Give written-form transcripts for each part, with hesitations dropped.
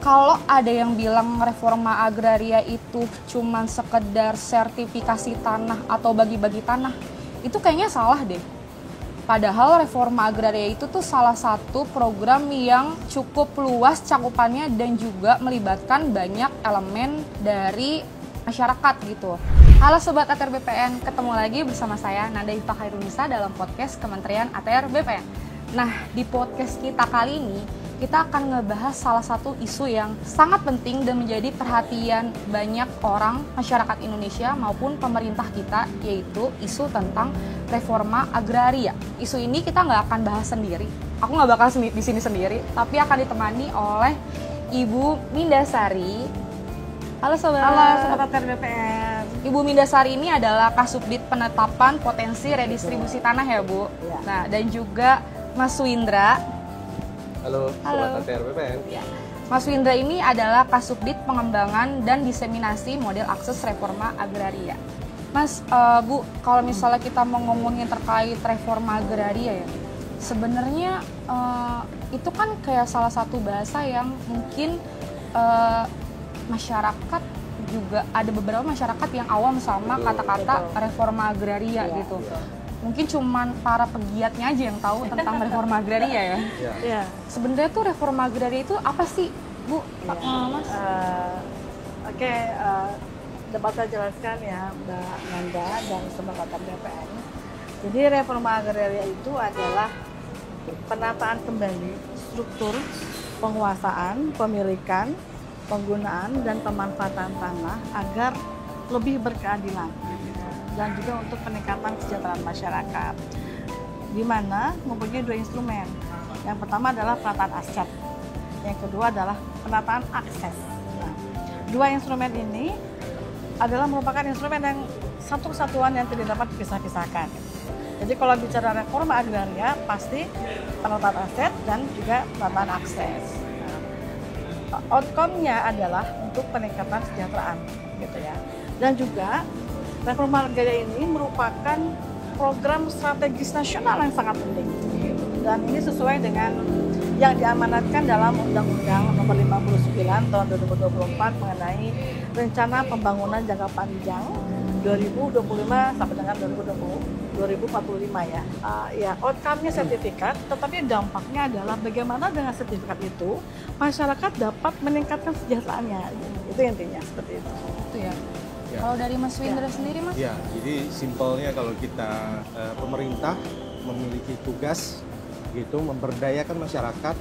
kalau ada yang bilang reforma agraria itu cuman sekedar sertifikasi tanah atau bagi-bagi tanah, itu kayaknya salah deh. Padahal reforma agraria itu tuh salah satu program yang cukup luas cakupannya dan juga melibatkan banyak elemen dari masyarakat gitu. Halo Sobat ATR BPN, ketemu lagi bersama saya Nanda Ifah Khairunisa dalam podcast Kementerian ATR BPN. Nah, di podcast kita kali ini kita akan ngebahas salah satu isu yang sangat penting dan menjadi perhatian banyak orang masyarakat Indonesia maupun pemerintah kita, yaitu isu tentang reforma agraria. Isu ini kita nggak akan bahas sendiri, aku nggak bakal di sini sendiri, tapi akan ditemani oleh Ibu Mindasari. Halo Sobat. Halo Sobat ATR BPN. Ibu Mindasari ini adalah Kasubdit Penetapan Potensi Redistribusi Tanah ya Bu. Ya. Nah, dan juga Mas Windra. Halo, Sobat ATR BPN. Ya. Mas Windra ini adalah Kasubdit Pengembangan dan Diseminasi Model Akses Reforma Agraria. Mas, Bu, kalau misalnya kita mau ngomongin terkait reforma agraria ya, sebenarnya itu kan kayak salah satu bahasa yang mungkin masyarakat juga, ada beberapa masyarakat yang awam sama kata-kata reforma agraria gitu. Mungkin cuman para pegiatnya aja yang tahu tentang reforma agraria ya. Ya. Sebenarnya tuh reforma agraria itu apa sih, Bu? Mas? Oke, dapat saya jelaskan ya Mbak Nanda dan Sobat ATR BPN. Jadi reforma agraria itu adalah penataan kembali struktur penguasaan, pemilikan, penggunaan dan pemanfaatan tanah agar lebih berkeadilan dan juga untuk peningkatan kesejahteraan masyarakat, di mana mempunyai dua instrumen. Yang pertama adalah penataan aset, yang kedua adalah penataan akses. Nah, dua instrumen ini adalah merupakan instrumen yang satu kesatuan yang tidak dapat dipisah-pisahkan. Jadi kalau bicara reforma agraria pasti penataan aset dan juga penataan akses. Outcome-nya adalah untuk peningkatan kesejahteraan gitu ya. Dan juga reforma agraria ini merupakan program strategis nasional yang sangat penting. Dan ini sesuai dengan yang diamanatkan dalam Undang-Undang Nomor 59 Tahun 2024 mengenai Rencana Pembangunan Jangka Panjang 2025 sampai dengan 2045 ya. Ya, outcome-nya sertifikat, tetapi dampaknya adalah bagaimana dengan sertifikat itu masyarakat dapat meningkatkan kesejahteraannya. Itu intinya seperti itu. Itu ya. Kalau dari Mas Windra sendiri, Mas? Ya, jadi simpelnya kalau kita pemerintah memiliki tugas gitu memberdayakan masyarakat,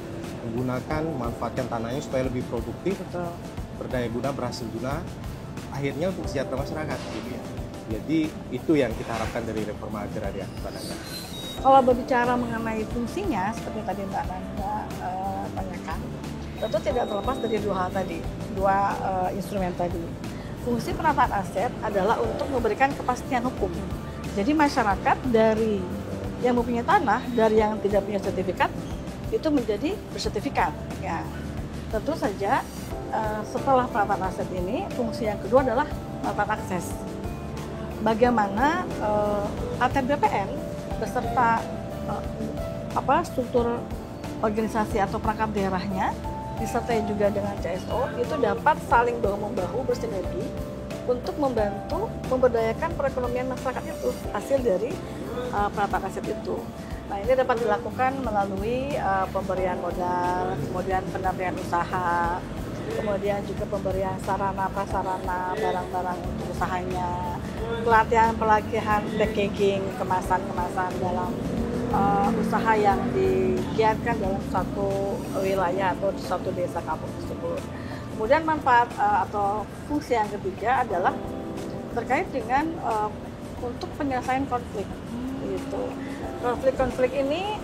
menggunakan memanfaatkan tanahnya supaya lebih produktif, berdaya guna, berhasil guna, akhirnya untuk kesejahteraan masyarakat gitu ya. Jadi itu yang kita harapkan dari reforma agraria Mbak Nanda. Kalau berbicara mengenai fungsinya seperti tadi Mbak Nanda tanyakan, tentu tidak terlepas dari dua hal tadi, dua instrumen tadi. Fungsi penataan aset adalah untuk memberikan kepastian hukum. Jadi masyarakat dari yang mempunyai tanah, dari yang tidak punya sertifikat, itu menjadi bersertifikat. Ya, tentu saja setelah penataan aset ini, fungsi yang kedua adalah penataan akses. Bagaimana ATR BPN beserta struktur organisasi atau perangkat daerahnya, disertai juga dengan CSO, itu dapat saling bahu-membahu bersinergi untuk membantu memberdayakan perekonomian masyarakat itu, hasil dari penataan aset itu. Nah, ini dapat dilakukan melalui pemberian modal, kemudian pendampingan usaha, kemudian juga pemberian sarana-prasarana barang-barang untuk usahanya, pelatihan packaging, kemasan-kemasan dalam usaha yang digiatkan dalam satu wilayah atau satu desa kampung tersebut. Kemudian manfaat atau fungsi yang ketiga adalah terkait dengan untuk penyelesaian konflik. Gitu. Konflik-konflik ini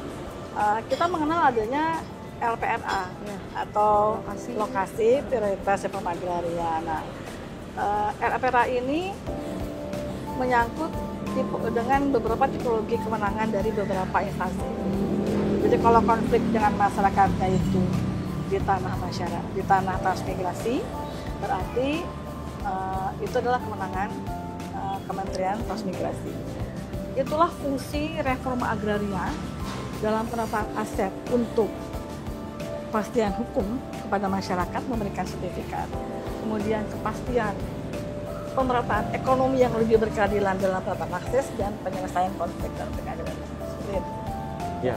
kita mengenal adanya LPRA atau lokasi prioritas reforma agraria. Nah, LPRA ini menyangkut dengan beberapa tipologi kewenangan dari beberapa instansi. Jadi kalau konflik dengan masyarakatnya itu di tanah masyarakat, di tanah transmigrasi, berarti itu adalah kewenangan Kementerian Transmigrasi. Itulah fungsi reforma agraria dalam penataan aset untuk kepastian hukum, kepada masyarakat, memberikan sertifikat, kemudian kepastian pemerataan ekonomi yang lebih berkeadilan dalam penerapan akses dan penyelesaian konflik dalam pengadilan. Seperti itu. Ya.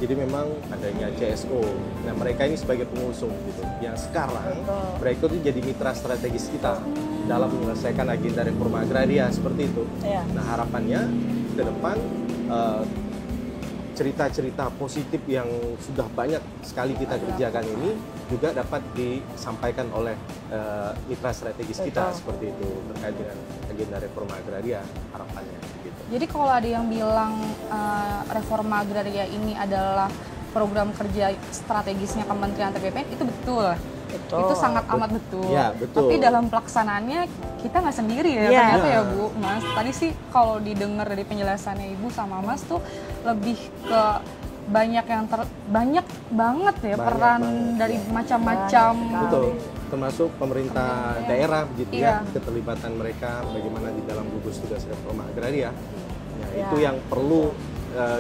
Jadi memang adanya CSO, nah mereka ini sebagai pengusung gitu, yang sekarang mereka itu jadi mitra strategis kita dalam menyelesaikan agenda reforma agraria seperti itu. Ya. Nah harapannya ke depan cerita-cerita positif yang sudah banyak sekali kita kerjakan ini juga dapat disampaikan oleh mitra strategis kita seperti itu terkait dengan agenda reforma agraria harapannya. Jadi kalau ada yang bilang reforma agraria ini adalah program kerja strategisnya Kementerian BPN, itu betul. Itu sangat amat betul. Ya, betul. Tapi dalam pelaksanaannya kita nggak sendiri ya, ternyata ya Bu, Mas. Tadi sih kalau didengar dari penjelasannya Ibu sama Mas tuh lebih ke banyak banget ya peran dari macam-macam. Betul. Termasuk pemerintah daerah begitu ya, keterlibatan mereka bagaimana di dalam gugus tugas reforma agraria. Ya, itu yang perlu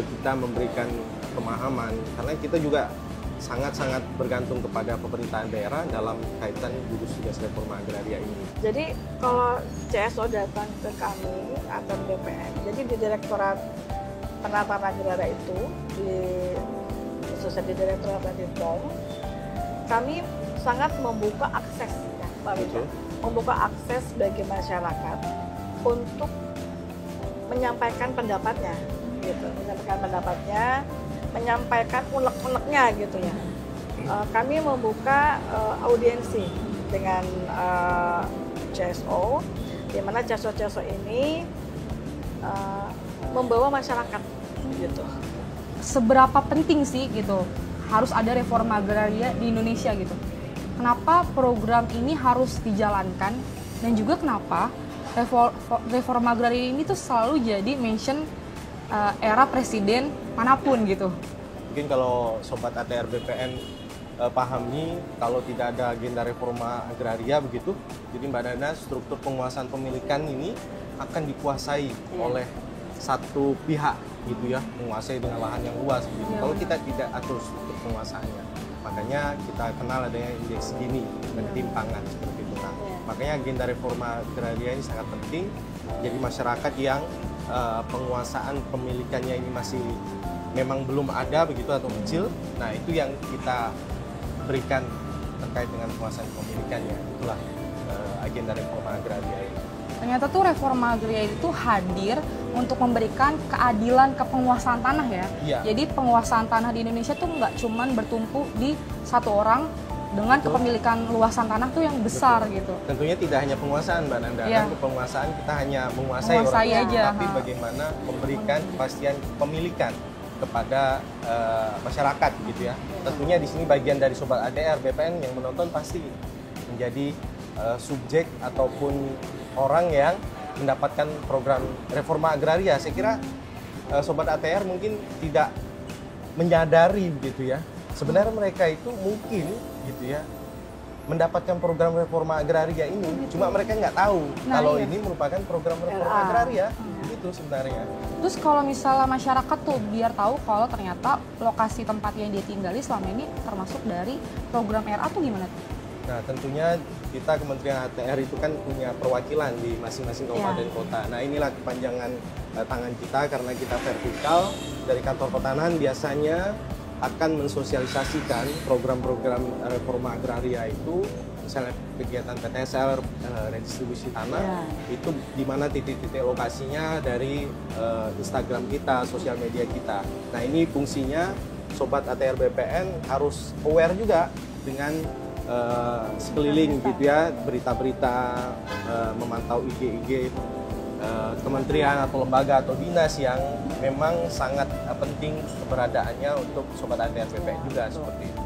kita memberikan pemahaman karena kita juga sangat-sangat bergantung kepada pemerintahan daerah dalam kaitan gugus tugas reforma agraria ini. Jadi kalau CSO datang ke kami atau BPN, jadi di Direktorat Penataan Agraria itu, khususnya di Direktorat Radipom, kami sangat membuka akses, ya, Pak Wida, membuka akses bagi masyarakat untuk menyampaikan pendapatnya, gitu, menyampaikan unek-uneknya, gitu ya. Kami membuka audiensi dengan CSO, di mana CSO ini membawa masyarakat, gitu. Seberapa penting sih gitu harus ada reforma agraria di Indonesia gitu? Kenapa program ini harus dijalankan dan juga kenapa reforma agraria ini tuh selalu jadi mention era presiden manapun gitu? Mungkin kalau Sobat ATR BPN pahami kalau tidak ada agenda reforma agraria begitu, jadi Mbak Nana struktur penguasaan pemilikan ini akan dikuasai oleh satu pihak gitu ya, menguasai dengan lahan yang luas begitu. Kalau kita tidak atur struktur penguasaannya, makanya kita kenal adanya indeks Gini dan ketimpangan seperti itu. Nah, makanya agenda reforma agraria ini sangat penting. Jadi masyarakat yang penguasaan pemilikannya ini masih memang belum ada begitu atau kecil, nah itu yang kita berikan terkait dengan penguasaan pemilikannya. Itulah agenda reforma agraria ini. Ternyata tuh reforma agraria itu hadir untuk memberikan keadilan ke penguasaan tanah ya. Jadi penguasaan tanah di Indonesia tuh nggak cuman bertumpu di satu orang dengan kepemilikan luasan tanah tuh yang besar gitu. Tentunya tidak hanya penguasaan Mbak Nanda, kan penguasaan kita hanya menguasai orang aja, tapi bagaimana memberikan kepastian kepemilikan kepada masyarakat gitu ya. Tentunya di sini bagian dari Sobat ATR BPN yang menonton pasti menjadi subjek ataupun orang yang mendapatkan program reforma agraria. Saya kira Sobat ATR mungkin tidak menyadari begitu ya. Sebenarnya mereka itu mungkin gitu ya mendapatkan program reforma agraria ini, cuma mereka nggak tahu kalau ini merupakan program reforma agraria. Itu sebenarnya. Terus kalau misalnya masyarakat tuh biar tahu kalau ternyata lokasi tempat yang dia tinggali selama ini termasuk dari program RA tuh gimana tuh? Nah tentunya kita Kementerian ATR itu kan punya perwakilan di masing-masing kabupaten kota. Nah inilah kepanjangan tangan kita karena kita vertikal dari kantor pertanahan biasanya akan mensosialisasikan program-program reforma agraria itu, misalnya kegiatan PTSL, redistribusi tanah, itu di mana titik-titik lokasinya dari Instagram kita, sosial media kita. Nah ini fungsinya Sobat ATR BPN harus aware juga dengan sekeliling gitu ya, berita-berita, memantau IG-IG kementerian atau lembaga atau dinas yang memang sangat penting keberadaannya untuk Sobat ATR BPN juga seperti itu.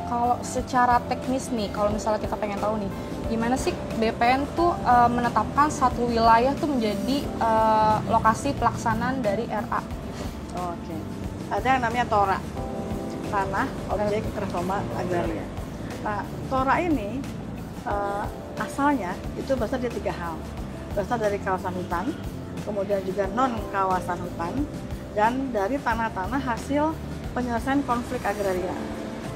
Kalau secara teknis nih, kalau misalnya kita pengen tahu nih, gimana sih BPN tuh menetapkan satu wilayah tuh menjadi lokasi pelaksanaan dari RA? Oke. Ada yang namanya TORA, Tanah Objek Reforma Agraria. Nah, TORA ini asalnya itu berasal dari 3 hal. Berasal dari kawasan hutan, kemudian juga non-kawasan hutan, dan dari tanah-tanah hasil penyelesaian konflik agraria.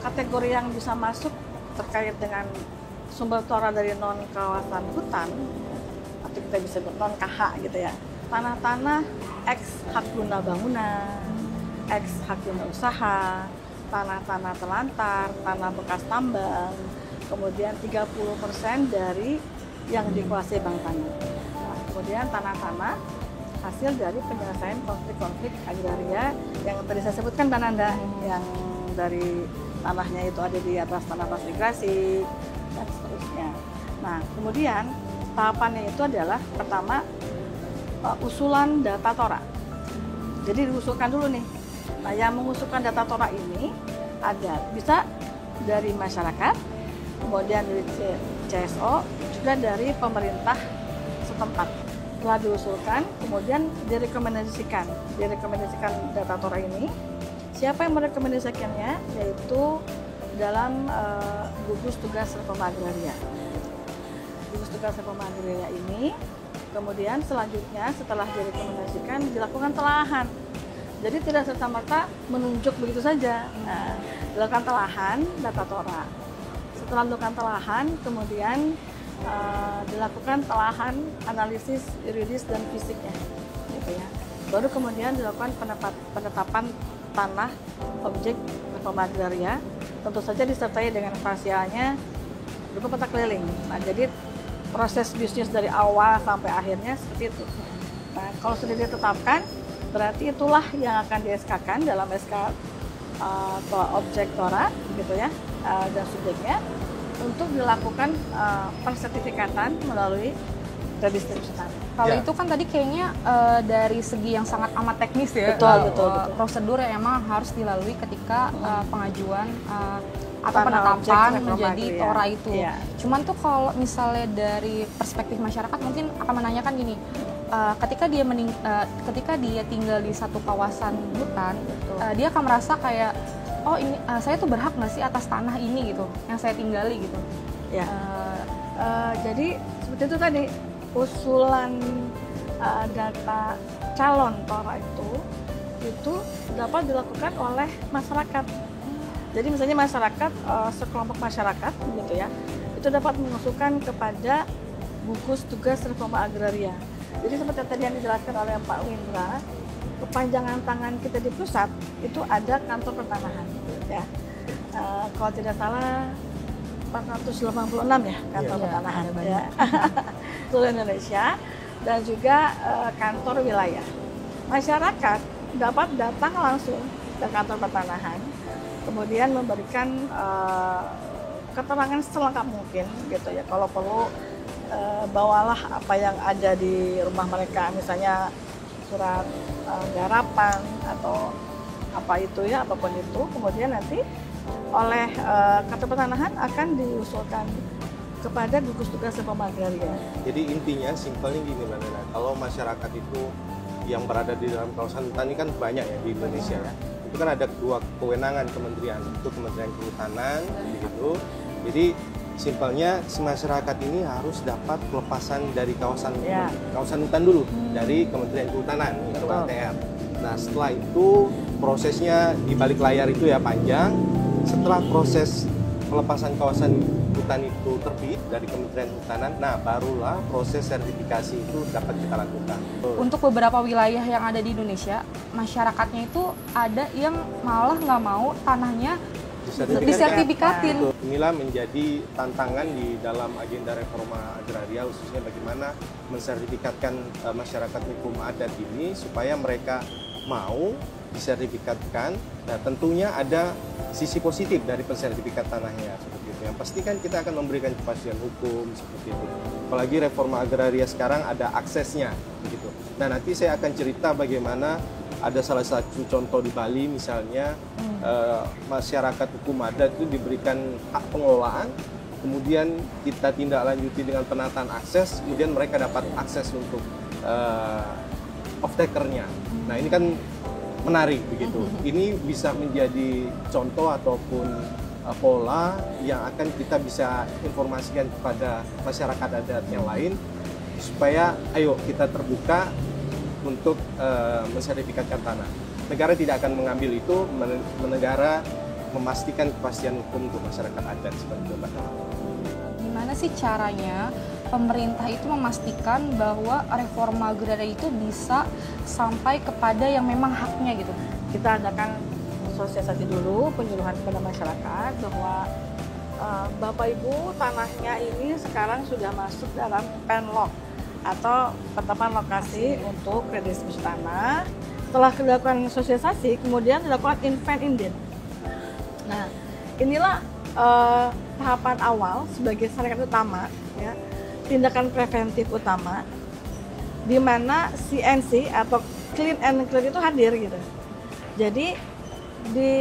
Kategori yang bisa masuk terkait dengan sumber tora dari non kawasan hutan, atau kita bisa sebut non KH gitu ya, tanah-tanah eks hak guna bangunan, eks hak guna usaha, tanah-tanah telantar, tanah bekas tambang, kemudian 30% dari yang dikuasai bank tanah. Nah, kemudian tanah-tanah hasil dari penyelesaian konflik-konflik agraria yang tadi saya sebutkan Mbak Nanda, yang dari tanahnya itu ada di atas tanah transmigrasi dan seterusnya. Nah, kemudian tahapannya itu adalah pertama usulan data tora. Jadi diusulkan dulu nih. Nah, yang mengusulkan data tora ini ada bisa dari masyarakat, kemudian dari CSO, juga dari pemerintah setempat. Setelah diusulkan, kemudian direkomendasikan data tora ini. Siapa yang merekomendasikannya? Yaitu dalam gugus tugas reforma agraria. Gugus tugas reforma agraria ini, kemudian selanjutnya setelah direkomendasikan dilakukan telahan. Jadi tidak serta-merta menunjuk begitu saja. Nah, dilakukan telahan data tora. Setelah dilakukan telahan, kemudian dilakukan telahan analisis yuridis dan fisiknya, gitu ya. Baru kemudian dilakukan penetapan tanah objek reforma agraria, tentu saja disertai dengan parsialnya berupa peta keliling. Nah, jadi proses bisnis dari awal sampai akhirnya seperti itu. Nah, kalau sudah ditetapkan, berarti itulah yang akan di-SK-kan dalam SK objek tora, gitu ya, dan subjeknya untuk dilakukan persertifikatan melalui redistribusi tanah. Kalau Ya. itu kan tadi kayaknya dari segi yang sangat amat teknis ya. Betul. Prosedur yang emang harus dilalui ketika pengajuan atau Tanah objek penetapan reforma menjadi agraria. tora itu. Iya. Cuman tuh kalau misalnya dari perspektif masyarakat mungkin akan menanyakan gini, ketika dia tinggal di satu kawasan hutan, dia akan merasa kayak, oh ini saya tuh berhak nggak sih atas tanah ini gitu, yang saya tinggali gitu. Ya. Jadi seperti itu tadi usulan data calon tora itu dapat dilakukan oleh masyarakat. Jadi misalnya masyarakat, sekelompok masyarakat gitu ya, itu dapat mengusulkan kepada gugus tugas reforma agraria. Jadi seperti tadi yang dijelaskan oleh Pak Windra, kepanjangan tangan kita di pusat itu ada kantor pertanahan, ya. Kalau tidak salah 486 ya kantor pertanahan ya, seluruh Indonesia, dan juga kantor wilayah. Masyarakat dapat datang langsung ke kantor pertanahan, kemudian memberikan keterangan selengkap mungkin gitu ya. Kalau perlu bawalah apa yang ada di rumah mereka, misalnya surat garapan atau apa itu ya, apapun itu, kemudian nanti oleh kantor pertanahan akan diusulkan kepada gugus tugas reforma agraria. Jadi intinya simpelnya gini Mbak Nana, kalau masyarakat itu yang berada di dalam kawasan hutan ini kan banyak ya di Indonesia ya. Itu kan ada dua kewenangan kementerian, itu Kementerian Kehutanan begitu. Jadi simpelnya masyarakat ini harus dapat pelepasan dari kawasan hutan dulu dari Kementerian Kehutanan atau KTR. Nah, setelah itu prosesnya di balik layar itu ya panjang. Setelah proses pelepasan kawasan hutan itu terbit dari Kementerian Kehutanan, nah barulah proses sertifikasi itu dapat kita lakukan. Untuk beberapa wilayah yang ada di Indonesia, masyarakatnya itu ada yang malah nggak mau tanahnya disertifikatin. Inilah menjadi tantangan di dalam agenda reforma agraria, khususnya bagaimana mensertifikatkan masyarakat hukum adat ini supaya mereka mau disertifikatkan. Nah, tentunya ada sisi positif dari pensertifikat tanahnya seperti itu. Yang pasti kan kita akan memberikan kepastian hukum seperti itu. Apalagi reforma agraria sekarang ada aksesnya begitu. Nah, nanti saya akan cerita bagaimana ada salah satu contoh di Bali misalnya, masyarakat hukum adat itu diberikan hak pengelolaan, kemudian kita tindak lanjuti dengan penataan akses, kemudian mereka dapat akses untuk off-takernya. Nah, ini kan menarik begitu. Ini bisa menjadi contoh ataupun pola yang akan kita bisa informasikan kepada masyarakat adat yang lain supaya ayo kita terbuka untuk mensertifikatkan tanah. Negara tidak akan mengambil itu, negara memastikan kepastian hukum untuk masyarakat adat seperti itu, Mbak. Gimana sih caranya pemerintah itu memastikan bahwa reforma agraria itu bisa sampai kepada yang memang haknya gitu? Kita adakan sosialisasi dulu, penyuluhan kepada masyarakat bahwa Bapak Ibu, tanahnya ini sekarang sudah masuk dalam penlok atau penetapan lokasi untuk redistribusi tanah. Setelah dilakukan sosialisasi, kemudian dilakukan invent-inden. Nah, inilah tahapan awal sebagai saringan utama, ya, tindakan preventif utama, di mana CNC atau clean and clear itu hadir gitu. Jadi di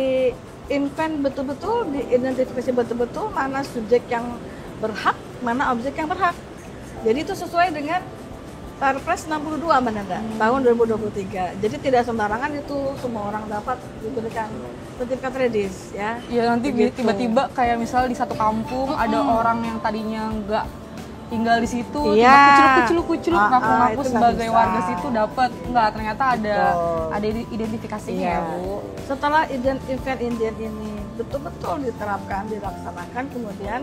invent betul-betul, diidentifikasi betul-betul mana subjek yang berhak, mana objek yang berhak. Jadi itu sesuai dengan Perpres 62 Mbak Nanda, tahun 2023. Jadi tidak sembarangan itu semua orang dapat diberikan sertifikat redis, ya. Ya nanti Begitu. tiba-tiba kayak misalnya di satu kampung ada orang yang tadinya nggak tinggal di situ, Iya. kucluk ngaku-ngaku itu nggak sebagai bisa. warga situ dapat, nggak, ternyata ada Betul. identifikasinya Iya. ya Bu. Setelah invent-inden ini betul-betul diterapkan, dilaksanakan, kemudian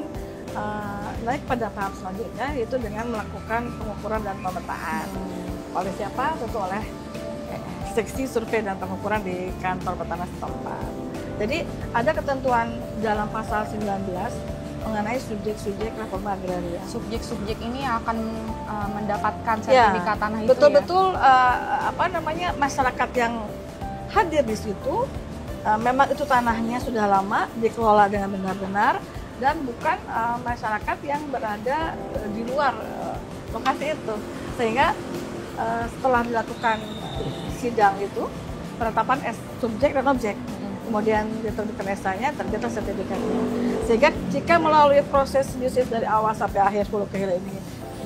naik pada tahap selanjutnya, yaitu dengan melakukan pengukuran dan pemetaan. Oleh siapa? Tentu oleh seksi survei dan pengukuran di kantor Bapanas setempat. Jadi ada ketentuan dalam pasal 19 mengenai subjek-subjek reforma agraria. Subjek-subjek ini akan mendapatkan Ya, sertifikat tanah itu betul-betul masyarakat yang hadir di situ memang itu tanahnya sudah lama dikelola dengan benar-benar dan bukan masyarakat yang berada di luar lokasi itu, sehingga setelah dilakukan sidang itu penetapan subjek dan objek, kemudian diterbitkan SK-nya, terbitlah sertifikatnya, sehingga jika melalui proses bisnis dari awal sampai akhir 10 kilo ini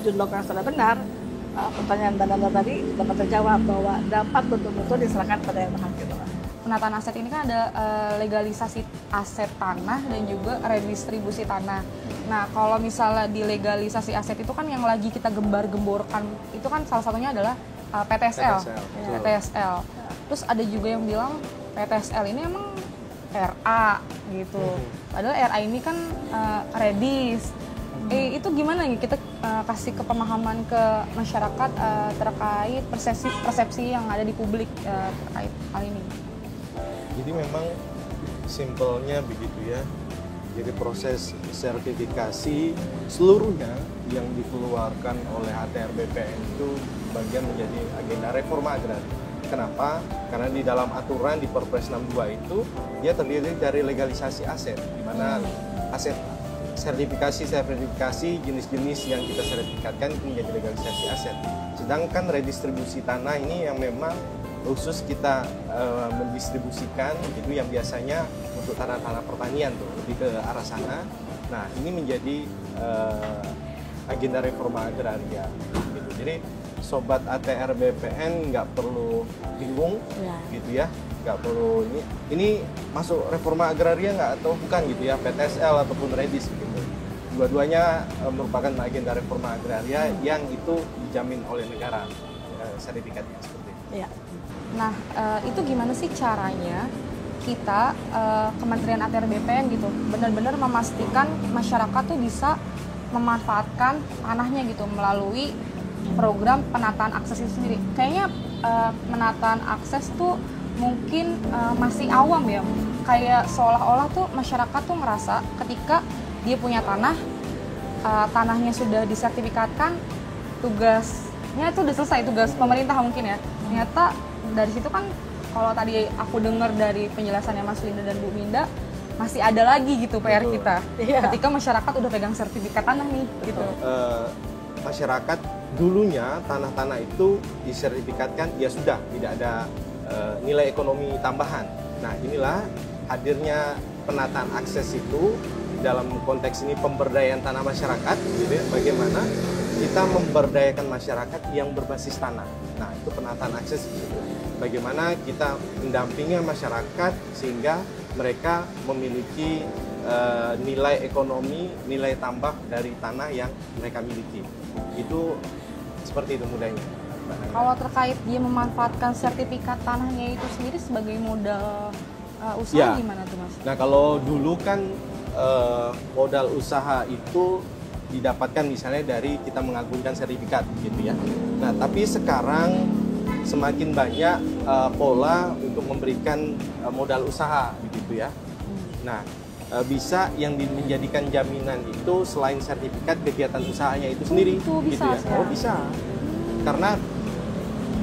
dilakukan secara benar, pertanyaan Mbak Nanda tadi dapat terjawab bahwa dapat betul-betul diserahkan pada yang berhak gitu. Penataan aset ini kan ada legalisasi aset tanah dan juga redistribusi tanah. Nah, kalau misalnya di legalisasi aset itu kan yang lagi kita gembar-gemborkan itu kan salah satunya adalah PTSL. PTSL. Terus ada juga yang bilang PTSL ini emang RA gitu. Padahal RA ini kan redis. Itu gimana nih kita kasih kepemahaman ke masyarakat terkait persepsi yang ada di publik terkait hal ini? Jadi memang simpelnya begitu ya. Jadi proses sertifikasi seluruhnya yang dikeluarkan oleh ATR BPN itu bagian menjadi agenda reforma agraria. Kenapa? Karena di dalam aturan di Perpres 62 itu dia terdiri dari legalisasi aset, di mana aset sertifikasi jenis-jenis yang kita sertifikatkan itu menjadi legalisasi aset. Sedangkan redistribusi tanah ini yang memang khusus kita mendistribusikan itu yang biasanya untuk tanah-tanah pertanian tuh lebih ke arah sana. Nah ini menjadi agenda reforma agraria gitu. Jadi sobat ATR BPN nggak perlu bingung gitu ya, nggak perlu ini masuk reforma agraria nggak atau bukan gitu ya, PTSL ataupun redis gitu. Dua-duanya merupakan agenda reforma agraria yang itu dijamin oleh negara sertifikatnya seperti itu. Iya. Nah, itu gimana sih caranya kita Kementerian ATR BPN gitu benar-benar memastikan masyarakat tuh bisa memanfaatkan tanahnya gitu melalui program penataan akses itu sendiri. Kayaknya penataan akses tuh mungkin masih awam ya, kayak seolah-olah tuh masyarakat tuh ngerasa ketika dia punya tanah, tanahnya sudah disertifikatkan, tugasnya itu udah selesai, tugas pemerintah mungkin ya. Ternyata dari situ kan kalau tadi aku dengar dari penjelasannya Mas Linda dan Bu Minda, masih ada lagi gitu PR kita. Ketika masyarakat udah pegang sertifikat tanah nih gitu. Masyarakat dulunya tanah-tanah itu disertifikatkan ya sudah tidak ada nilai ekonomi tambahan. Nah inilah hadirnya penataan akses itu dalam konteks ini pemberdayaan tanah masyarakat, gitu ya, bagaimana kita memberdayakan masyarakat yang berbasis tanah. Nah itu penataan akses gitu. Bagaimana kita mendampingi masyarakat sehingga mereka memiliki nilai ekonomi, nilai tambah dari tanah yang mereka miliki. Itu seperti itu mudahnya. Kalau terkait dia memanfaatkan sertifikat tanahnya itu sendiri sebagai modal Usaha Ya. gimana tuh Mas? Nah, kalau dulu kan modal usaha itu didapatkan misalnya dari kita mengagumkan sertifikat gitu ya. Nah, tapi sekarang semakin banyak pola untuk memberikan modal usaha begitu ya. Nah, bisa yang menjadikan jaminan itu selain sertifikat kegiatan usahanya itu sendiri itu bisa gitu ya. sekarang. Oh, bisa. Karena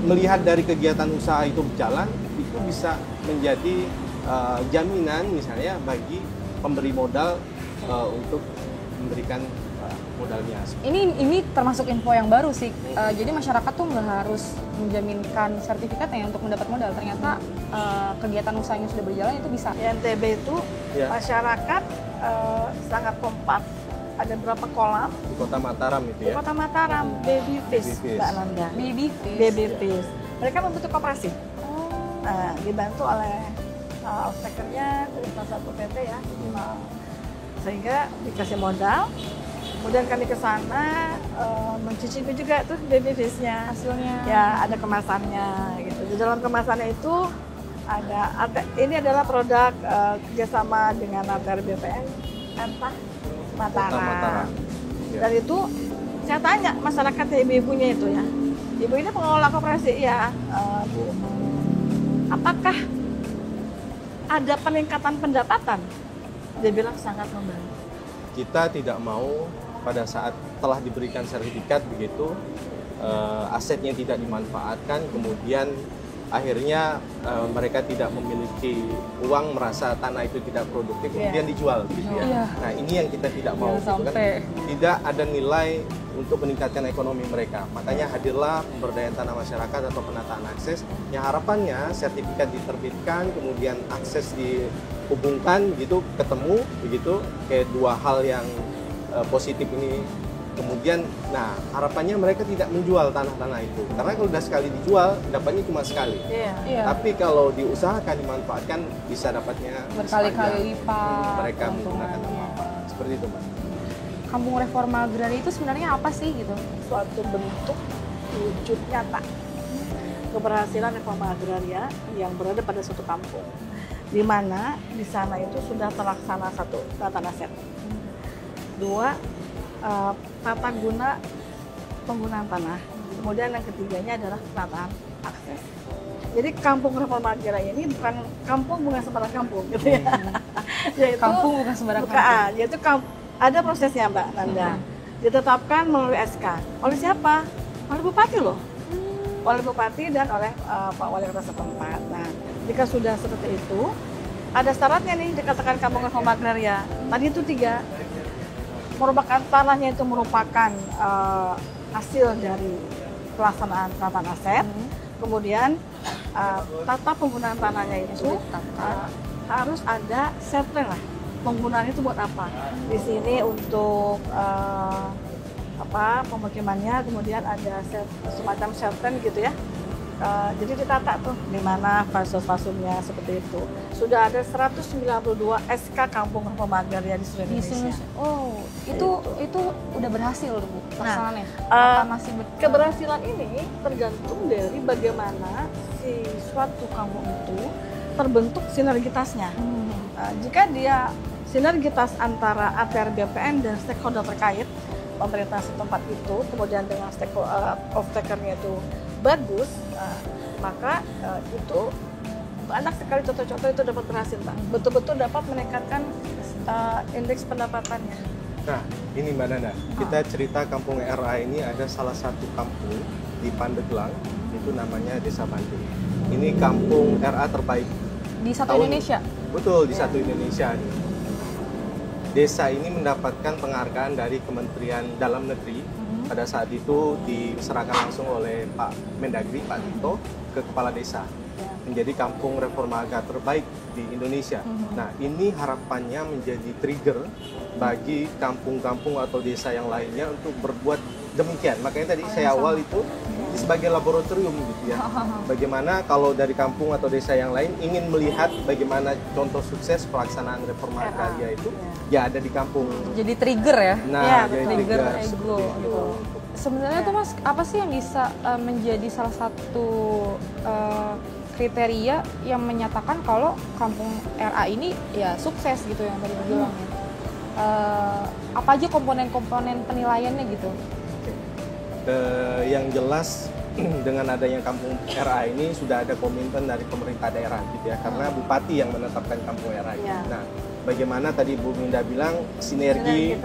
melihat dari kegiatan usaha itu berjalan, itu bisa menjadi jaminan misalnya bagi pemberi modal untuk memberikan modalnya. Ini termasuk info yang baru sih. Jadi masyarakat tuh nggak harus menjaminkan sertifikatnya untuk mendapat modal. Ternyata kegiatan usahanya sudah berjalan itu bisa. Di NTB itu Ya. masyarakat sangat kompak. Ada berapa kolam Di Kota Mataram itu di ya. Kota Mataram, baby fish, Baby fish. Mbak Nanda. Baby fish. Baby fish. Mereka membentuk koperasi. Oh. Nah, dibantu oleh off-takernya dari salah satu PT ya. Sehingga dikasih modal. Kemudian kami ke sana mencicipi juga tuh baby fish-nya. Hasilnya. Ya, ada kemasannya gitu. Di dalam kemasannya itu ini adalah produk kerjasama dengan ATR BPN Entah Kota Mataram. Mataram. Ya. Dan itu saya tanya masyarakat ibu-ibunya itu ya. Ibu ini pengelola koperasi ya, Bu. Apakah ada peningkatan pendapatan? Dia bilang sangat membantu. Kita tidak mau pada saat telah diberikan sertifikat begitu asetnya tidak dimanfaatkan, kemudian akhirnya mereka tidak memiliki uang, merasa tanah itu tidak produktif, kemudian dijual gitu ya. Iya. Nah, ini yang kita tidak mau Jangan gitu kan. sampai. Tidak ada nilai untuk meningkatkan ekonomi mereka. Makanya hadirlah pemberdayaan tanah masyarakat atau penataan akses yang harapannya sertifikat diterbitkan, kemudian akses dihubungkan gitu, ketemu begitu kayak dua hal yang positif ini. Kemudian, nah harapannya mereka tidak menjual tanah-tanah itu, karena kalau sudah sekali dijual dapatnya cuma sekali. Iya. Iya. Tapi kalau diusahakan dimanfaatkan bisa dapatnya Berkali-kali sepanjang lipat mereka menggunakan keuntungannya. apa seperti itu, Mbak. Kampung Reforma Agraria itu sebenarnya apa sih gitu? Suatu bentuk wujud nyata keberhasilan reforma agraria yang berada pada suatu kampung, di mana di sana itu sudah terlaksana satu tata aset, dua tata guna penggunaan tanah, kemudian yang ketiganya adalah penataan akses. Jadi kampung reforma agraria ini bukan kampung sembarang kampung gitu ya. Yaitu Kampung bukan sembarang bukan, kampung. yaitu ada prosesnya Mbak Nanda. Ditetapkan melalui SK. Oleh siapa? Oleh Bupati loh. Oleh Bupati dan oleh Pak Wali Kota setempat. Nah, jika sudah seperti itu, ada syaratnya nih dikatakan kampung reforma agraria. Tadi itu 3. Merupakan tanahnya itu merupakan hasil dari pelaksanaan penataan aset. Kemudian tata penggunaan tanahnya itu harus ada setting lah. Penggunaan itu buat apa? Di sini untuk pemukimannya, kemudian ada semacam shelter gitu ya. Jadi ditata tuh di mana fase-fasenya seperti itu. Sudah ada 192 SK Kampung Reforma Agraria di seluruh Di Indonesia. sini, itu udah berhasil Bu pelaksanaannya. Nah, Apa masih keberhasilan ini tergantung dari bagaimana si suatu kampung itu terbentuk sinergitasnya. Jika dia sinergitas antara ATR BPN dan stakeholder terkait pemerintah setempat itu, kemudian dengan off-takernya itu bagus, maka itu banyak sekali contoh-contoh itu dapat berhasil, Pak. Betul-betul dapat meningkatkan indeks pendapatannya. Nah, ini Mbak Nanda, kita cerita kampung RA ini ada salah satu kampung di Pandeglang, itu namanya Desa Bantul. Ini kampung RA terbaik. di satu Tahun- Indonesia? Betul, di satu Indonesia nih. Desa ini mendapatkan penghargaan dari Kementerian Dalam Negeri. Pada saat itu diserahkan langsung oleh Pak Mendagri, Pak Tito, ke Kepala Desa. Menjadi kampung reforma agraria terbaik di Indonesia. Nah, ini harapannya menjadi trigger bagi kampung-kampung atau desa yang lainnya untuk berbuat demikian. Makanya tadi saya awal itu sebagai laboratorium gitu ya. Bagaimana kalau dari kampung atau desa yang lain ingin melihat bagaimana contoh sukses pelaksanaan reforma agraria itu, ya ada di kampung. Jadi trigger ya? Nah, Ya, jadi trigger seperti ego itu. gitu. Sebenarnya tuh Mas, apa sih yang bisa menjadi salah satu kriteria yang menyatakan kalau kampung RA ini ya sukses gitu yang tadi bilang ya. Apa aja komponen-komponen penilaiannya gitu? Yang jelas dengan adanya kampung RA ini sudah ada komitmen dari pemerintah daerah gitu ya, karena bupati yang menetapkan kampung RA ini. Ya. Nah, bagaimana tadi Bu Minda bilang sinergi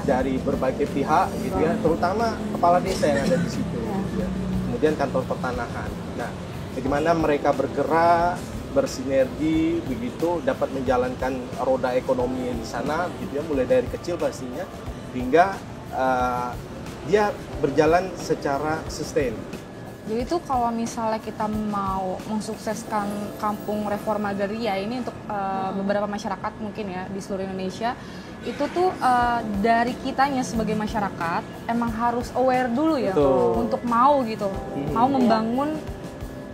dari berbagai pihak gitu ya, terutama kepala desa yang ada di situ gitu ya. Kemudian kantor pertanahan. Nah, bagaimana mereka bergerak bersinergi begitu dapat menjalankan roda ekonomi di sana gitu ya, mulai dari kecil pastinya hingga dia berjalan secara sustain. Jadi itu kalau misalnya kita mau mensukseskan kampung reforma agraria ini untuk beberapa masyarakat mungkin ya di seluruh Indonesia, itu tuh dari kitanya sebagai masyarakat emang harus aware dulu ya. Betul. Untuk mau gitu, mau membangun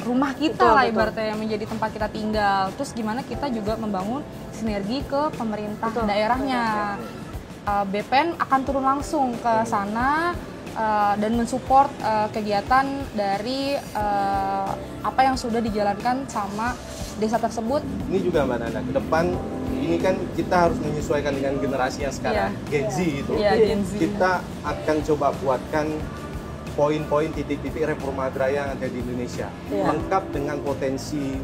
rumah kita lah ibaratnya yang menjadi tempat kita tinggal. Terus gimana kita juga membangun sinergi ke pemerintah daerahnya. BPN akan turun langsung ke sana dan mensupport kegiatan dari apa yang sudah dijalankan sama desa tersebut. Ini juga Mbak Nana, ke depan ini kan kita harus menyesuaikan dengan generasi yang sekarang, Gen Z gitu. Gen Z. Kita akan coba buatkan poin-poin titik-titik reforma agraria yang ada di Indonesia, lengkap dengan potensi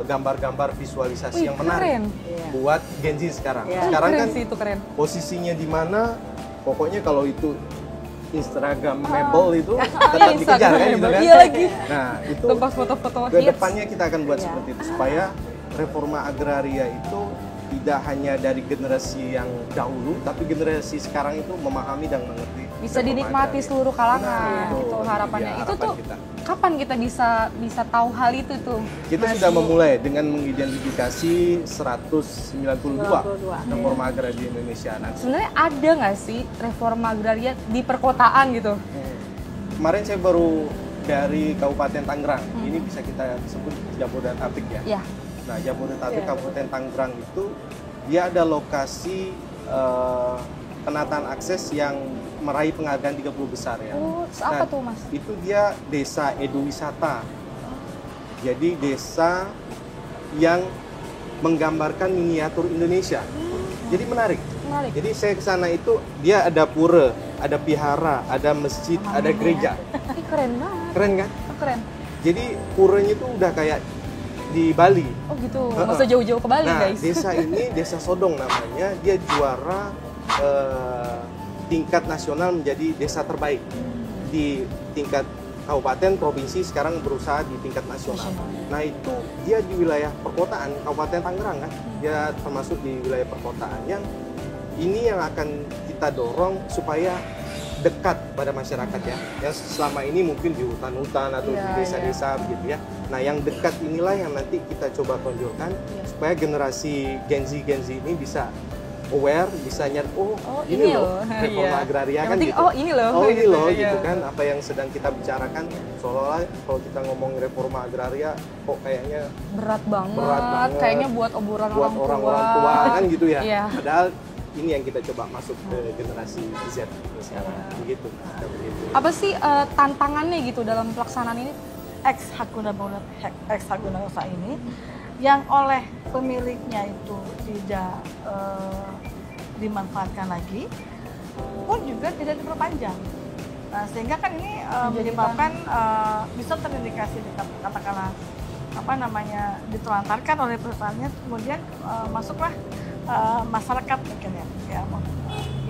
gambar-gambar visualisasi yang menarik buat Gen Z sekarang. Sekarang kan itu keren. posisinya di mana, pokoknya kalau itu Instagramable itu tetap dikejar kan gitu kan. Iya lagi. Nah, itu Tempat foto-foto ke depannya kita akan buat seperti itu supaya reforma agraria itu tidak hanya dari generasi yang dahulu, tapi generasi sekarang itu memahami dan mengerti. Bisa reforma dinikmati agraria. seluruh kalangan. Nah, Itu harapannya. Ya, Itu harapan tuh kita. kapan kita bisa tahu hal itu tuh? Kita sudah memulai dengan mengidentifikasi 192 reforma agraria di Indonesia. Nah, Sebenarnya ada nggak sih reforma agraria di perkotaan gitu? kemarin saya baru dari Kabupaten Tangerang. Ini bisa kita sebut Jabodetabek ya. Ya. Nah, Jabodetabek Kabupaten Tangerang itu dia ada lokasi penataan akses yang meraih penghargaan 30 besar ya. Oh, apa tuh Mas? Itu dia desa eduwisata. Jadi desa yang menggambarkan miniatur Indonesia. Jadi menarik. Jadi saya ke sana itu dia ada pura, ada vihara, ada masjid, ada gereja. Ih, keren banget. Keren kan? Oh, keren. Jadi puranya itu udah kayak di Bali. Oh gitu. Nggak usah jauh-jauh ke Bali, Nah, guys. desa ini Desa Sodong namanya. Dia juara tingkat nasional menjadi desa terbaik di tingkat kabupaten, provinsi, sekarang berusaha di tingkat nasional. Nah, itu dia di wilayah perkotaan, Kabupaten Tangerang kan. Dia termasuk di wilayah perkotaan yang ini yang akan kita dorong supaya dekat pada masyarakat ya. Yang selama ini mungkin di hutan-hutan atau di desa-desa begitu ya. Nah, yang dekat inilah yang nanti kita coba tonjolkan supaya generasi Gen Z ini bisa aware, bisa nyari ini loh reforma agraria kan gitu. Ini loh Gitu kan, apa yang sedang kita bicarakan. Seolah-olah kalau kita ngomong reforma agraria kok kayaknya berat banget. Kayaknya buat obrolan orang-orang tua kan gitu ya. Iya. Padahal ini yang kita coba masuk ke generasi Z sekarang begitu. Apa sih tantangannya gitu dalam pelaksanaan ini? Ex hak guna usaha ini yang oleh pemiliknya itu tidak dimanfaatkan lagi pun juga tidak diperpanjang. Nah, sehingga kan ini menyebabkan bisa terindikasi katakanlah ditelantarkan oleh perusahaannya, kemudian masuklah masyarakat mungkin ya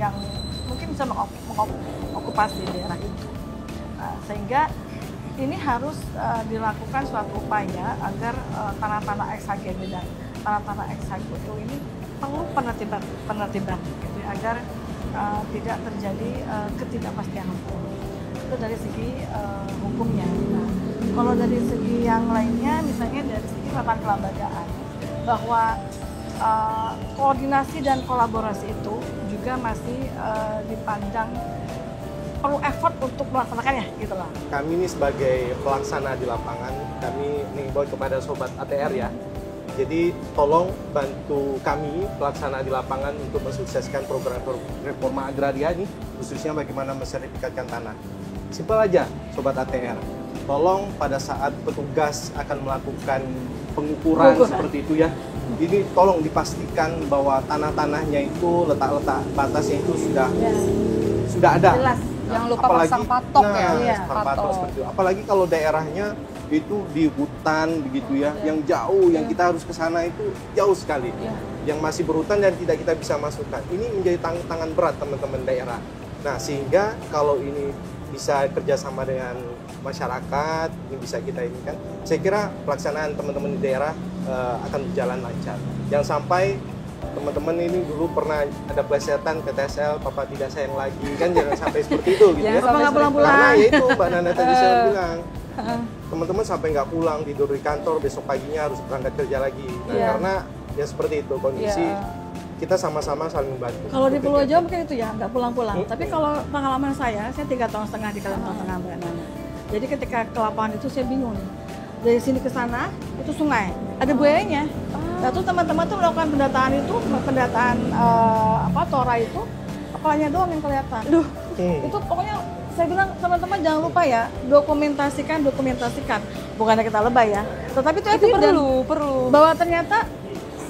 yang mungkin bisa mengokupasi daerah itu. Nah, sehingga ini harus dilakukan suatu upaya agar tanah-tanah ex-HGB dan tanah-tanah ex-HGU ini perlu penertiban gitu, agar tidak terjadi ketidakpastian hukum. Itu dari segi hukumnya. Nah, kalau dari segi yang lainnya, misalnya dari segi tata kelembagaan, bahwa koordinasi dan kolaborasi itu juga masih dipandang perlu effort untuk melaksanakannya gitu loh. Kami ini sebagai pelaksana di lapangan, kami mengimbau kepada sobat ATR ya. Jadi tolong bantu kami pelaksana di lapangan untuk mensukseskan program reforma agraria ini, khususnya bagaimana mensertifikatkan tanah. Simpel aja sobat ATR. tolong pada saat petugas akan melakukan pengukuran seperti itu ya, ini tolong dipastikan bahwa tanah-tanahnya itu letak-letak batasnya itu sudah ada. Jelas. Jangan lupa pasang patok ya. Iya, pasang patok patok. seperti itu. Apalagi kalau daerahnya itu di hutan begitu ya, yang jauh, yang kita harus ke sana itu jauh sekali. Yang masih berhutan dan tidak kita bisa masukkan. Ini menjadi tantangan berat teman-teman daerah. Nah, sehingga kalau ini bisa kerjasama dengan masyarakat, ini bisa kita ini kan, saya kira pelaksanaan teman-teman di daerah akan berjalan lancar. Jangan sampai teman-teman ini dulu pernah ada plesetan ke TSL, papa tidak sayang lagi, kan jangan sampai seperti itu gitu ya. Papa nggak pulang-pulang. Karena ya itu Mbak Nana tadi saya bilang, teman-teman sampai nggak pulang, tidur di kantor, besok paginya harus berangkat kerja lagi. Karena ya seperti itu kondisi, kita sama-sama saling membantu. Kalau di Pulau Jawa mungkin itu ya, nggak pulang-pulang. Tapi kalau pengalaman saya 3,5 tahun di Kalimantan Tengah, Mbak Nana. Jadi ketika ke lapangan itu saya bingung nih. Dari sini ke sana itu sungai, ada buayanya. Nah, tuh teman-teman tuh melakukan pendataan tora itu, kepalanya doang yang kelihatan. Duh, itu pokoknya saya bilang teman-teman jangan lupa ya, dokumentasikan. Bukannya kita lebay ya, tetapi itu perlu. Bahwa ternyata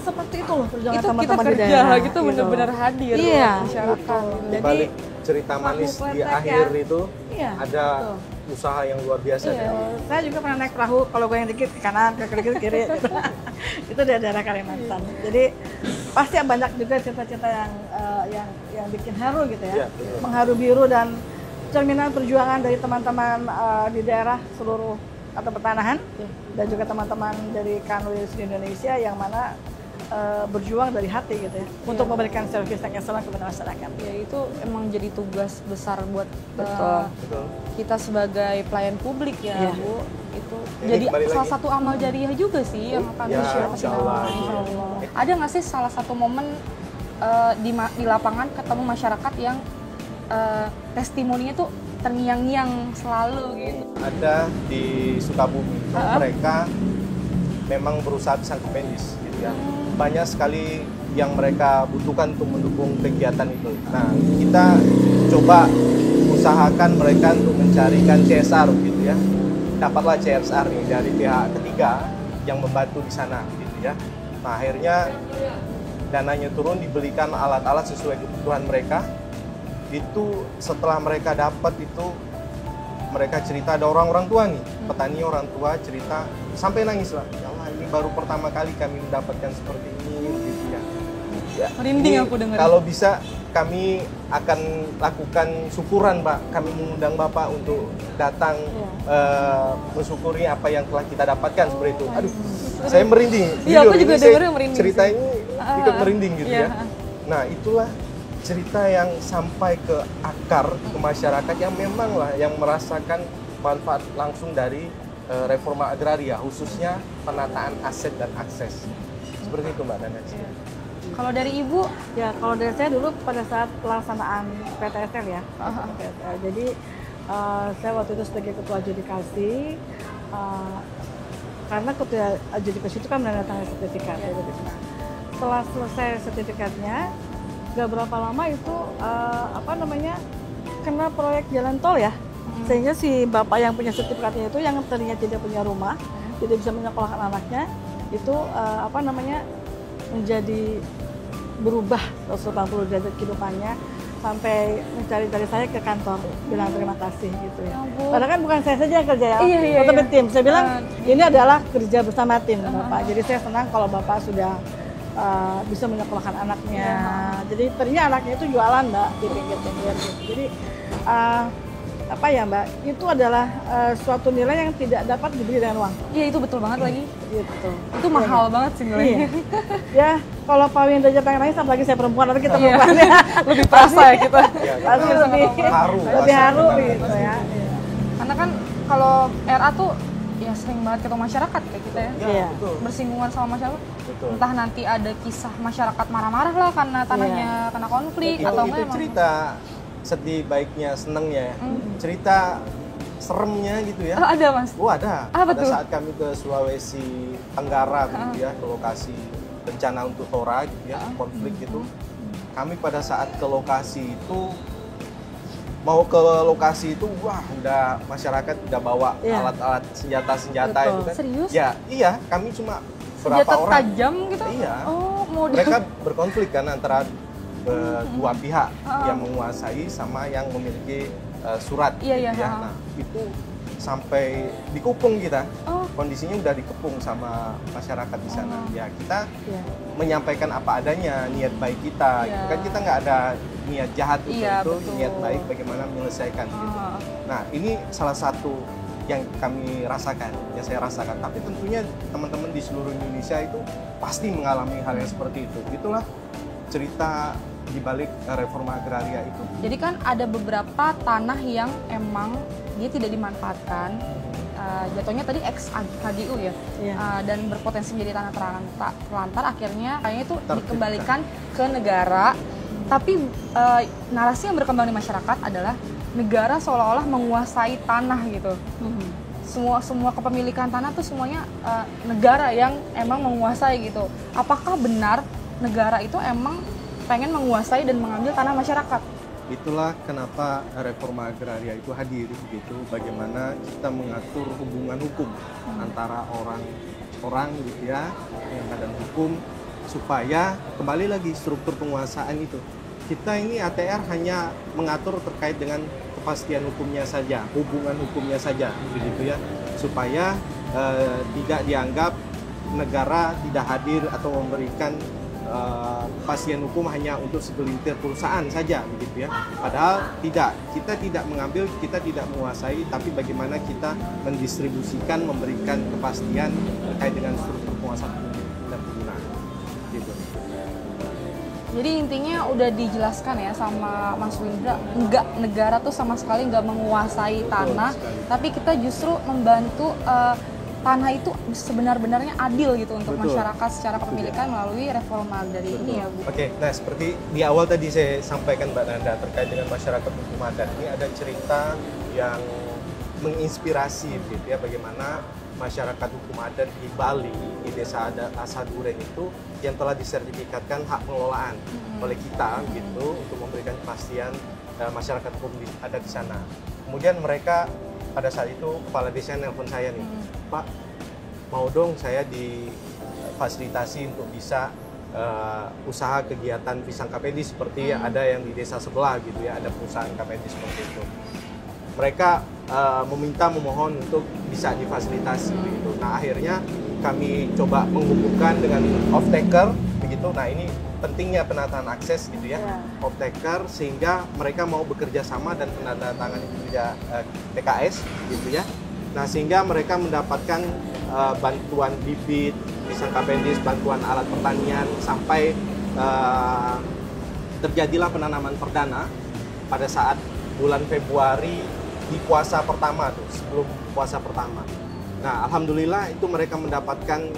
seperti itu loh perjuangan Itu kita teman-teman di kerja daerah. gitu benar-benar hadir Iya, masyarakat. Di balik cerita manis di akhir itu ada usaha yang luar biasa. Saya juga pernah naik perahu, kalau gue yang dikit ke kanan, ke kiri. Itu di daerah Kalimantan. Jadi pasti banyak juga cerita-cerita yang bikin haru gitu ya, mengharu biru dan cerminan perjuangan dari teman-teman di daerah seluruh atau pertanahan dan juga teman-teman dari Kanwil di Indonesia yang mana berjuang dari hati gitu ya untuk memberikan servis yang excellent kepada masyarakat. Ya itu emang jadi tugas besar buat Betul. kita sebagai pelayan publik ya, Bu. Itu jadi salah satu amal jariah juga sih yang akan di-share ke insyaallah. Ada nggak sih salah satu momen di lapangan ketemu masyarakat yang testimoninya tuh terngiang-ngiang selalu gitu? Ada di Sukabumi, mereka memang berusaha pisang kependis gitu ya. Banyak sekali yang mereka butuhkan untuk mendukung kegiatan itu. Nah, kita coba usahakan mereka untuk mencarikan CSR gitu ya. Dapatlah CSR nih dari pihak ketiga yang membantu di sana gitu ya. Nah, akhirnya dananya turun, dibelikan alat-alat sesuai kebutuhan mereka. Itu setelah mereka dapat itu, mereka cerita, ada orang-orang tua nih, petani orang tua cerita sampai nangis lah. Ya Allah, ini baru pertama kali kami mendapatkan seperti ini gitu ya. Merinding aku dengar. Kalau bisa kami akan lakukan syukuran, Pak. Kami mengundang Bapak untuk datang mensyukuri apa yang telah kita dapatkan seperti itu. Aduh, saya merinding. Iya, aku juga dengar merinding. Cerita ini ikut merinding gitu ya. Nah, itulah cerita yang sampai ke akar, ke masyarakat yang memang lah yang merasakan manfaat langsung dari reforma agraria, khususnya penataan aset dan akses. Seperti itu Mbak Nana. Kalau dari Ibu? Ya, kalau dari saya dulu pada saat pelaksanaan PTSL ya. PTSL. Jadi saya waktu itu sebagai ketua adjudikasi, karena ketua adjudikasi itu kan menandatangani sertifikat. Nah, setelah selesai sertifikatnya, gak berapa lama itu kena proyek jalan tol ya, sehingga si bapak yang punya sertifikatnya itu yang tadinya tidak punya rumah, tidak bisa menyekolahkan anaknya, itu menjadi berubah 180 derajat kehidupannya, sampai mencari-cari saya ke kantor bilang terima kasih gitu ya. Padahal kan bukan saya saja yang kerja ya, tetap tim. Saya bilang ini adalah kerja bersama tim Bapak. Jadi saya senang kalau Bapak sudah bisa menyekolahkan anaknya. Jadi ternyata anaknya itu jualan Mbak di pinggir-pinggir gitu. Jadi Mbak, itu adalah suatu nilai yang tidak dapat dibeli dengan uang. Iya, itu betul banget lagi. Gitu. Itu mahal banget sih nilainya. Ya, kalau Pak Winda aja pengen nangis, apalagi saya perempuan, tapi kita perempuan ya. Lebih terasa ya kita. Pasti lebih haru gitu ya. Karena kan kalau RA tuh ya sering banget ketemu masyarakat kayak kita ya. Iya. Bersinggungan sama masyarakat. Betul. Entah nanti ada kisah masyarakat marah-marah lah karena tanahnya kena konflik atau itu cerita sedih, baiknya, senengnya. Cerita seremnya gitu ya. Ada Mas? Oh ada. Apa Pada tuh? saat kami ke Sulawesi Tenggara gitu ya, ke lokasi bencana untuk Tora gitu ya, konflik gitu. Kami pada saat ke lokasi itu mau ke lokasi itu wah udah masyarakat udah bawa Iya. alat-alat senjata Betul. itu kan. Serius? Ya, iya, kami cuma berapa Senjata orang. tajam gitu? Iya. Oh, model. Mereka berkonflik kan antara dua pihak Ah. yang menguasai sama yang memiliki surat Iya, iya, gitu ya. ah. Nah, itu sampai dikepung kita. Oh, Kondisinya udah dikepung sama masyarakat di sana. Oh. Ya, kita Iya. menyampaikan apa adanya, niat baik kita. Iya. Kan kita nggak ada niat jahat Iya, itu betul. niat baik bagaimana menyelesaikan gitu. ah. Nah, ini salah satu yang kami rasakan, yang saya rasakan. Tapi tentunya teman-teman di seluruh Indonesia itu pasti mengalami hal yang seperti itu. Itulah cerita di balik reforma agraria itu. Jadi kan ada beberapa tanah yang emang dia tidak dimanfaatkan. Jatuhnya tadi ex KGU ya, Iya. dan berpotensi menjadi tanah terlantar. Akhirnya kayaknya itu Tertibkan. dikembalikan ke negara. Tapi narasi yang berkembang di masyarakat adalah negara seolah-olah menguasai tanah gitu. Mhm. Semua kepemilikan tanah tuh semuanya negara yang emang menguasai gitu. Apakah benar negara itu emang pengen menguasai dan mengambil tanah masyarakat? Itulah kenapa reforma agraria itu hadir gitu. Bagaimana kita mengatur hubungan hukum antara orang gitu ya, yang badan hukum, supaya kembali lagi struktur penguasaan itu. Kita ini ATR hanya mengatur terkait dengan kepastian hukumnya saja, hubungan hukumnya saja, begitu ya, supaya tidak dianggap negara tidak hadir atau memberikan kepastian hukum hanya untuk segelintir perusahaan saja, begitu ya. Padahal tidak, kita tidak mengambil, kita tidak menguasai, tapi bagaimana kita mendistribusikan, memberikan kepastian terkait dengan struktur penguasaan dan penggunaan, gitu. Jadi intinya udah dijelaskan ya sama Mas Windra, enggak, negara tuh sama sekali nggak menguasai tanah, sekali. tapi kita justru membantu tanah itu sebenar-benarnya adil gitu untuk Betul. masyarakat secara kepemilikan melalui reforma agraria ini ya Bu. Oke, nah seperti di awal tadi saya sampaikan Mbak Nanda terkait dengan masyarakat hukum adat, ini ada cerita yang menginspirasi gitu ya, bagaimana masyarakat hukum adat di Bali, di desa adat Asaduren itu yang telah disertifikatkan hak pengelolaan oleh kita gitu untuk memberikan kepastian masyarakat hukum adat di sana. Kemudian mereka pada saat itu kepala desa nelpon saya nih, Pak, mau dong saya difasilitasi untuk bisa usaha kegiatan pisang kapedi seperti ada yang di desa sebelah gitu ya, ada perusahaan kapedi seperti itu. Mereka memohon untuk bisa difasilitasi begitu. Nah, akhirnya kami coba menghubungkan dengan off-taker begitu. Nah, ini pentingnya penataan akses gitu ya, Ya. off-taker, sehingga mereka mau bekerja sama dan penandatangani kerja PKS gitu ya. Nah, sehingga mereka mendapatkan bantuan bibit, pisang kapendis, bantuan alat pertanian, sampai terjadilah penanaman perdana pada saat bulan Februari di puasa pertama tuh, sebelum puasa pertama. Nah, alhamdulillah itu mereka mendapatkan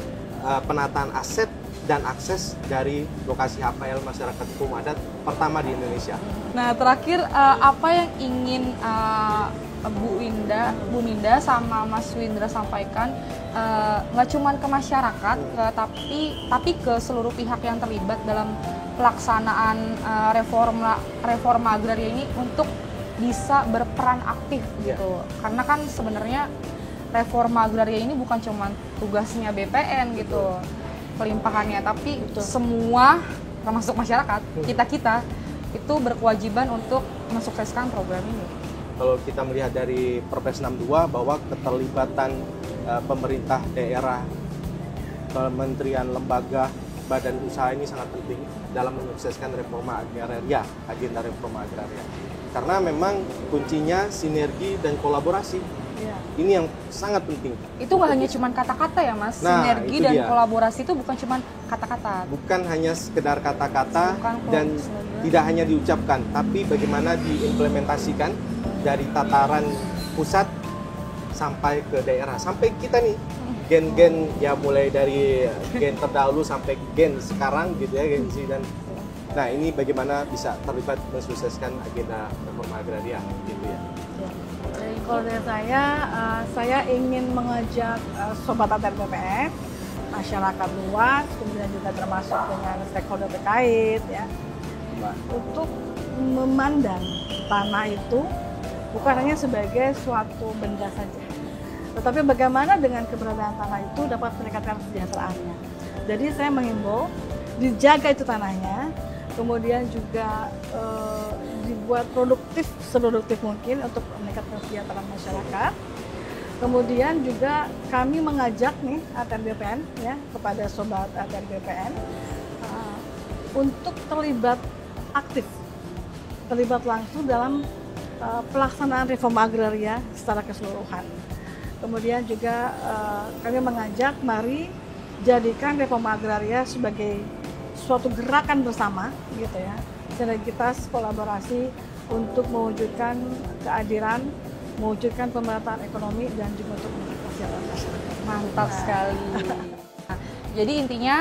penataan aset dan akses dari lokasi HPL masyarakat hukum adat pertama di Indonesia. Nah terakhir apa yang ingin Bu Ninda sama Mas Windra sampaikan nggak cuma ke masyarakat, tapi ke seluruh pihak yang terlibat dalam pelaksanaan reforma agraria ini untuk bisa berperan aktif gitu. Karena kan sebenarnya reforma agraria ini bukan cuma tugasnya BPN gitu, pelimpahannya, tapi semua termasuk masyarakat, kita itu berkewajiban untuk mensukseskan program ini. Kalau kita melihat dari Perpres 62 bahwa keterlibatan pemerintah daerah, kementerian, lembaga, badan usaha ini sangat penting dalam menyukseskan reforma agraria, agenda reforma agraria. Karena memang kuncinya sinergi dan kolaborasi. Iya. Ini yang sangat penting. Itu nggak hanya cuma kata-kata ya Mas, Nah, sinergi itu dan dia. kolaborasi itu bukan cuma kata-kata. Bukan hanya sekedar kata-kata Bukan dan slogan. tidak hanya diucapkan, tapi bagaimana diimplementasikan dari tataran pusat sampai ke daerah, sampai kita nih gen-gen ya, mulai dari gen terdahulu sampai gen sekarang gitu ya, gen Z, dan nah ini bagaimana bisa terlibat mensukseskan agenda reforma agraria gitu ya. Jadi kalau dari saya ingin mengajak Sobat ATR BPN, masyarakat luas, kemudian juga termasuk dengan stakeholder terkait ya, untuk memandang tanah itu bukan hanya sebagai suatu benda saja, tetapi bagaimana dengan keberadaan tanah itu dapat meningkatkan kesejahteraannya. Jadi saya menghimbau dijaga itu tanahnya, kemudian juga dibuat produktif seproduktif mungkin untuk meningkatkan kesejahteraan masyarakat. Kemudian juga kami mengajak nih ATR BPN ya, kepada sobat ATR BPN untuk terlibat aktif, terlibat langsung dalam pelaksanaan reforma agraria secara keseluruhan. Kemudian juga kami mengajak mari jadikan reforma agraria sebagai suatu gerakan bersama gitu ya, sinergitas kolaborasi untuk mewujudkan keadilan, mewujudkan pemerataan ekonomi dan juga untuk meningkatkan kesejahteraan masyarakat. Mantap sekali. Nah, jadi intinya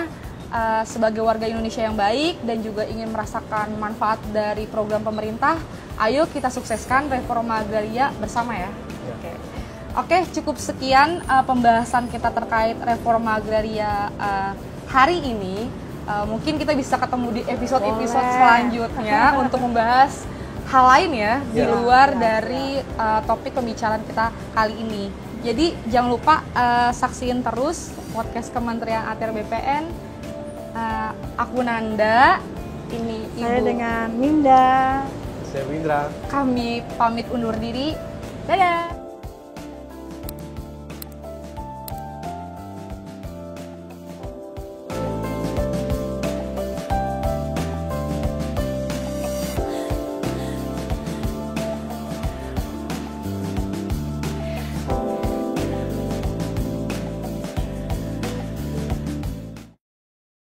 sebagai warga Indonesia yang baik dan juga ingin merasakan manfaat dari program pemerintah, ayo kita sukseskan reforma agraria bersama ya. Oke, cukup sekian pembahasan kita terkait reforma agraria hari ini. Mungkin kita bisa ketemu di episode-episode selanjutnya untuk membahas hal lain ya di luar dari topik pembicaraan kita kali ini. Jadi jangan lupa saksiin terus podcast Kementerian ATR BPN. Aku Nanda, ini Ibu. Saya dengan Minda. Saya Windra. Kami pamit undur diri. Dadah.